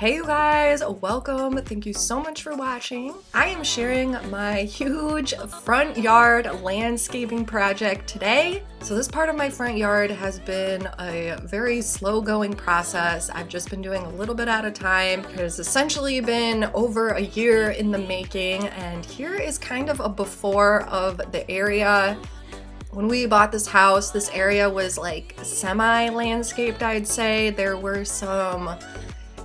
Hey you guys, welcome. Thank you so much for watching. I am sharing my huge front yard landscaping project today. So this part of my front yard has been a very slow going process. I've just been doing a little bit at a time. It has essentially been over a year in the making, and here is kind of a before of the area. When we bought this house, this area was like semi-landscaped, I'd say. There were some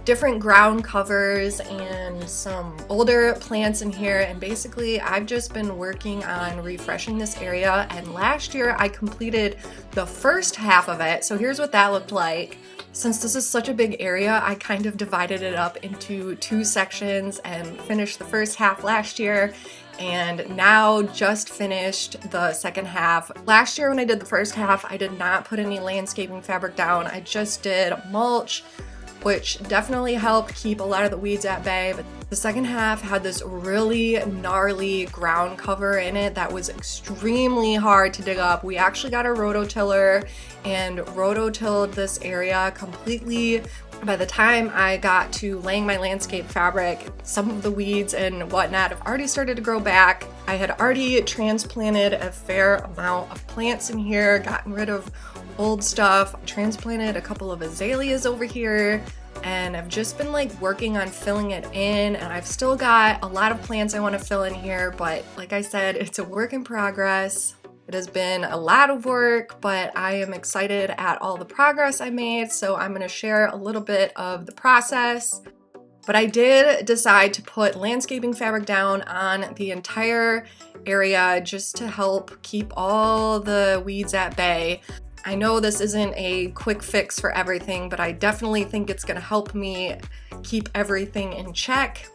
different ground covers and some older plants in here, and basically I've just been working on refreshing this area, and last year I completed the first half of it. So here's what that looked like. Since this is such a big area, I kind of divided it up into two sections and finished the first half last year, and now just finished the second half. Last year when I did the first half, I did not put any landscaping fabric down. I just did mulch, which definitely helped keep a lot of the weeds at bay. But the second half had this really gnarly ground cover in it that was extremely hard to dig up. We actually got a rototiller and rototilled this area completely. By the time I got to laying my landscape fabric, some of the weeds and whatnot have already started to grow back. I had already transplanted a fair amount of plants in here, gotten rid of old stuff, transplanted a couple of azaleas over here, and I've just been like working on filling it in, and I've still got a lot of plants I want to fill in here, but like I said, it's a work in progress. It has been a lot of work, but I am excited at all the progress I made, so I'm going to share a little bit of the process. But I did decide to put landscaping fabric down on the entire area just to help keep all the weeds at bay. I know this isn't a quick fix for everything, but I definitely think it's going to help me keep everything in check.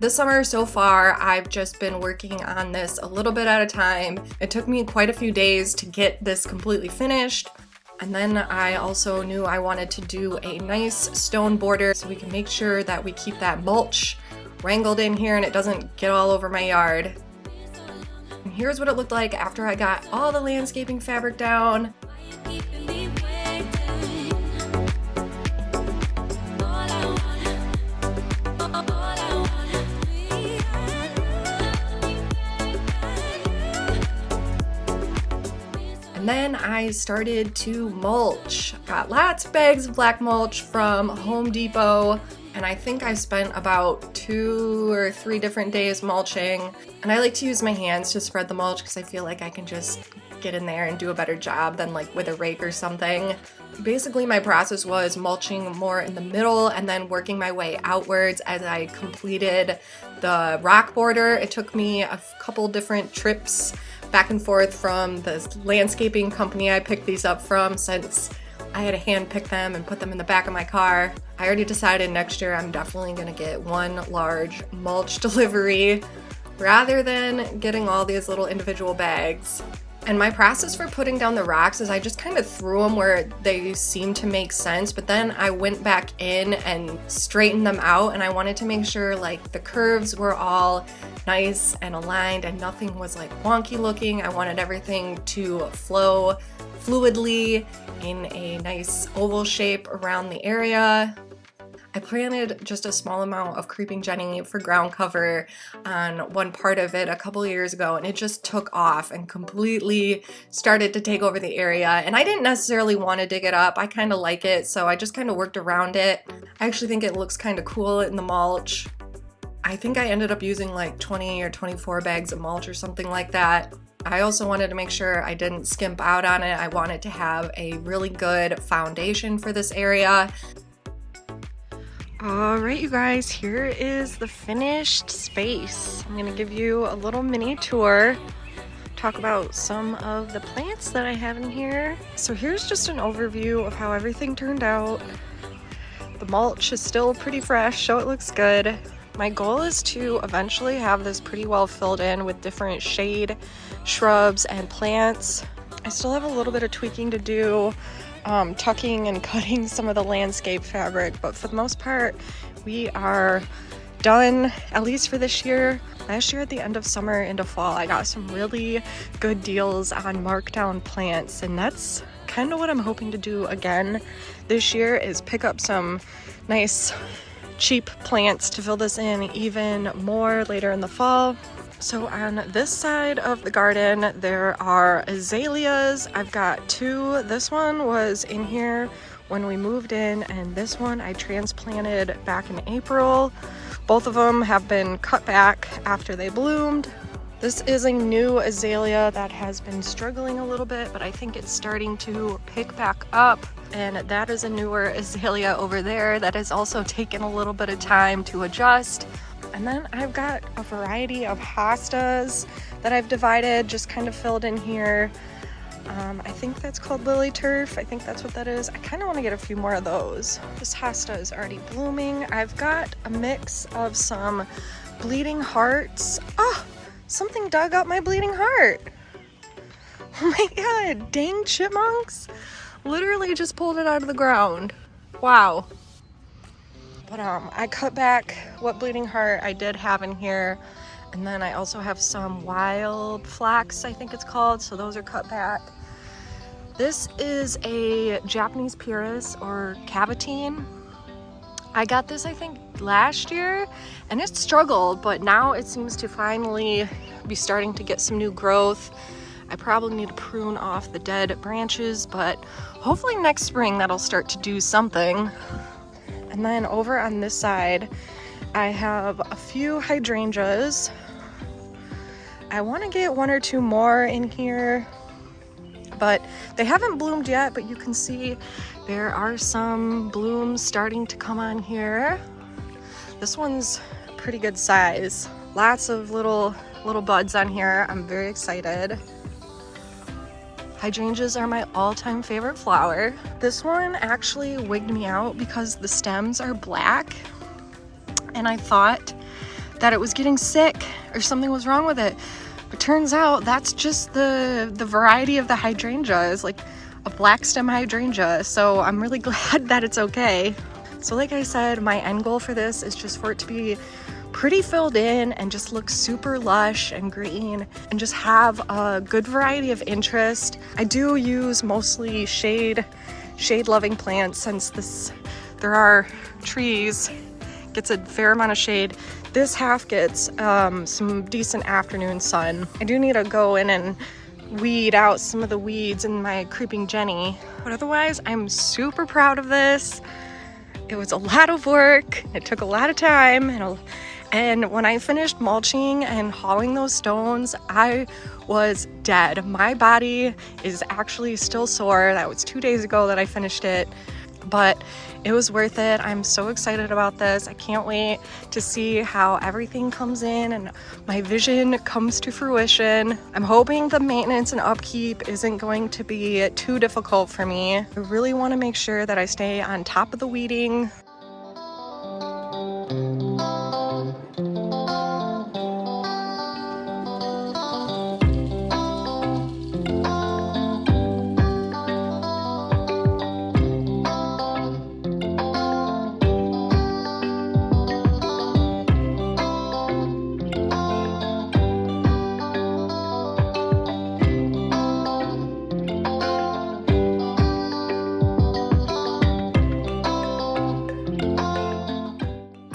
This summer so far, I've just been working on this a little bit at a time. It took me quite a few days to get this completely finished. And then I also knew I wanted to do a nice stone border so we can make sure that we keep that mulch wrangled in here and it doesn't get all over my yard. And here's what it looked like after I got all the landscaping fabric down. And then I started to mulch. Got lots of bags of black mulch from Home Depot, and I think I spent about 2 or 3 different days mulching. And I like to use my hands to spread the mulch because I feel like I can just get in there and do a better job than like with a rake or something. Basically my process was mulching more in the middle and then working my way outwards as I completed the rock border. It took me a couple different trips back and forth from the landscaping company I picked these up from, since I had to hand pick them and put them in the back of my car. I already decided next year I'm definitely gonna get one large mulch delivery rather than getting all these little individual bags. And my process for putting down the rocks is I just kind of threw them where they seemed to make sense, but then I went back in and straightened them out, and I wanted to make sure like the curves were all nice and aligned and nothing was like wonky looking. I wanted everything to flow fluidly in a nice oval shape around the area. I planted just a small amount of creeping Jenny for ground cover on one part of it a couple years ago, and it just took off and completely started to take over the area. And I didn't necessarily want to dig it up. I kind of like it, so I just kind of worked around it. I actually think it looks kind of cool in the mulch. I think I ended up using like 20 or 24 bags of mulch or something like that. I also wanted to make sure I didn't skimp out on it. I wanted to have a really good foundation for this area. All right, you guys, here is the finished space. I'm gonna give you a little mini tour, talk about some of the plants that I have in here. So here's just an overview of how everything turned out. The mulch is still pretty fresh, so it looks good. My goal is to eventually have this pretty well filled in with different shade shrubs and plants. I still have a little bit of tweaking to do, tucking and cutting some of the landscape fabric, but for the most part we are done, at least for this year. Last year at the end of summer into fall, I got some really good deals on markdown plants, and that's kind of what I'm hoping to do again this year, is pick up some nice cheap plants to fill this in even more later in the fall. So on this side of the garden, there are azaleas. I've got two. This one was in here when we moved in, and this one I transplanted back in April. Both of them have been cut back after they bloomed. This is a new azalea that has been struggling a little bit, but I think it's starting to pick back up. And that is a newer azalea over there that has also taken a little bit of time to adjust. And then I've got a variety of hostas that I've divided, just kind of filled in here. I think that's called lily turf. I think that's what that is. I kind of want to get a few more of those. This hosta is already blooming. I've got a mix of some bleeding hearts. Oh, something dug up my bleeding heart. Oh my god, dang chipmunks. Literally just pulled it out of the ground. Wow. But I cut back what bleeding heart I did have in here. And then I also have some wild flax, I think it's called. So those are cut back. This is a Japanese pyrus or cavatine. I got this, I think, last year, and it struggled, but now it seems to finally be starting to get some new growth. I probably need to prune off the dead branches, but hopefully next spring that'll start to do something. And then over on this side, I have a few hydrangeas. I want to get one or two more in here, but they haven't bloomed yet, but you can see there are some blooms starting to come on here. This one's pretty good size. Lots of little buds on here. I'm very excited. Hydrangeas are my all-time favorite flower. This one actually wigged me out because the stems are black, and I thought that it was getting sick or something was wrong with it. But turns out that's just the variety of the hydrangea, is like a black stem hydrangea. So I'm really glad that it's okay. So like I said, my end goal for this is just for it to be pretty filled in and just look super lush and green and just have a good variety of interest. I do use mostly shade loving plants, since there are trees, gets a fair amount of shade. This half gets some decent afternoon sun. I do need to go in and weed out some of the weeds in my creeping Jenny, but otherwise I'm super proud of this. It was a lot of work. It took a lot of time, and when I finished mulching and hauling those stones, I was dead. My body is actually still sore. That was 2 days ago that I finished it, but it was worth it. I'm so excited about this. I can't wait to see how everything comes in and my vision comes to fruition. I'm hoping the maintenance and upkeep isn't going to be too difficult for me. I really want to make sure that I stay on top of the weeding.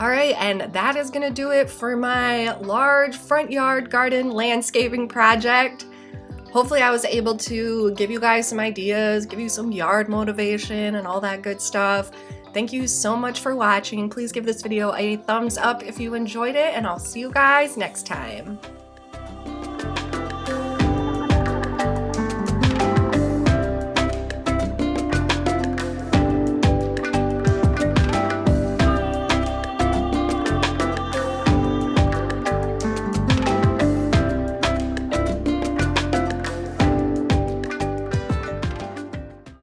Alright, and that is gonna do it for my large front yard garden landscaping project. Hopefully I was able to give you guys some ideas, give you some yard motivation and all that good stuff. Thank you so much for watching. Please give this video a thumbs up if you enjoyed it, and I'll see you guys next time.